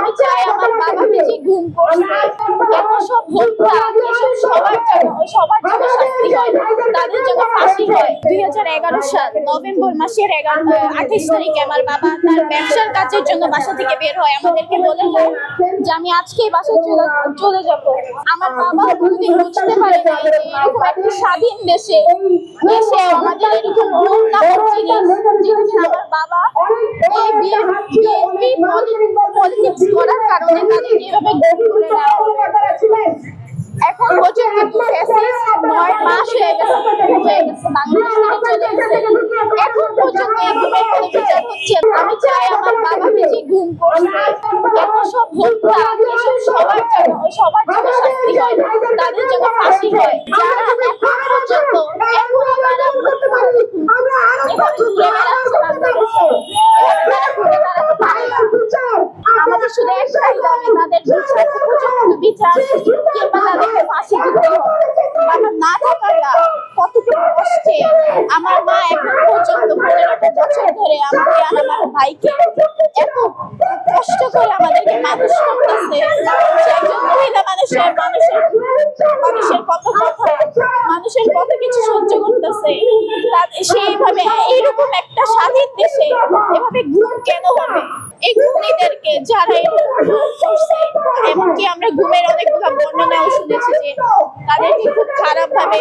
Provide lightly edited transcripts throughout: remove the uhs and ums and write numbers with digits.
আমি চাই আমার বাবাকে যে গুম করছে এত সব হত্যা এসব সবার জন্য শাস্তি হয়, তাদের জন্য ফাঁসি হয়। 2011 সাল নভেম্বর মাসের 28 তারিখে আমার বাবা তার ব্যবসার কাজের জন্য বাসা থেকে বের হয়, আমাদেরকে বলে যায় যে আমি আজকেই বাসায় চলে যাব। আমার বাবা কোনোদিন বুঝতে পারে না যে এরকম একটা স্বাধীন দেশে এসে আমাদের এরকম গুম নামক জিনিস আমার বাবা এই বিএনপি পলিটিক্স করার কারণে তাদেরকে এভাবে গুম করে নেওয়া হবে। এখন পর্যন্ত 9 মাস হয়ে গেছে বাংলাদেশ থেকে চলে গেছে, এখন পর্যন্ত এভাবে কোনো বিচার হচ্ছে। আমি চাই আমার বাবাকে যে গুম করছে এত সব হত্যা এসব সবার জন্য শাস্তি হয়, তাদের জন্য ফাঁসি হয়। যারা এখন পর্যন্ত এখনো তারা ঘুরে বেড়াচ্ছে বাংলাদেশে, তারা ঘুরে বেড়াতে পারে না। আমাদের শুধু একটাই দাবি, তাদের উপযুক্ত বিচার কিংবা তাদেরকে ফাঁসি দিতে হবে। আমার না থাকাটা কতটুকু কষ্টে, আমার মা এখন পর্যন্ত 15টা বছর ধরে আমাকে আর আমার ভাইকে এত কষ্ট করে আমাদেরকে মানুষ করতেছে। সে একজন মহিলা মানুষের কত কথা, মানুষের কত কিছু সহ্য করতেছে, সেইভাবে এইরকম একটা স্বাধীন দেশে এভাবে গুম কেন হবে? এই খুনিদেরকে যারা এরকম করছে, এমনকি আমরা গুমের অনেকগুলো বর্ণনাও শুনেছি যে তাদেরকে খুব খারাপ ভাবে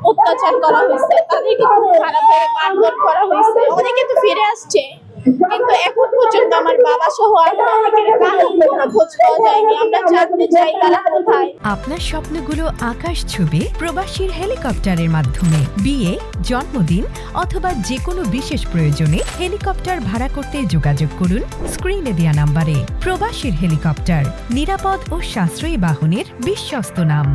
অত্যাচার করা হয়েছে, তাদেরকে খুব খারাপ ভাবে মারধর করা হয়েছে। অনেকে তো ফিরে আসছে, কিন্তু এখন পর্যন্ত আমার বাবা সহ অনেকের কোনো খোঁজ পাওয়া যায়নি। আমরা জানতে চাই তারা কোথায়। আপনার স্বপ্নগুলো আকাশ ছুবে প্রবাসীর হেলিকপ্টারের মাধ্যমে। বিয়ে, জন্মদিন অথবা যে কোনো বিশেষ প্রয়োজনে হেলিকপ্টার ভাড়া করতে যোগাযোগ করুন স্ক্রিনে দেয়া নাম্বারে। প্রবাসীর হেলিকপ্টার, নিরাপদ ও সাশ্রয়ী বাহনের বিশ্বস্ত নাম।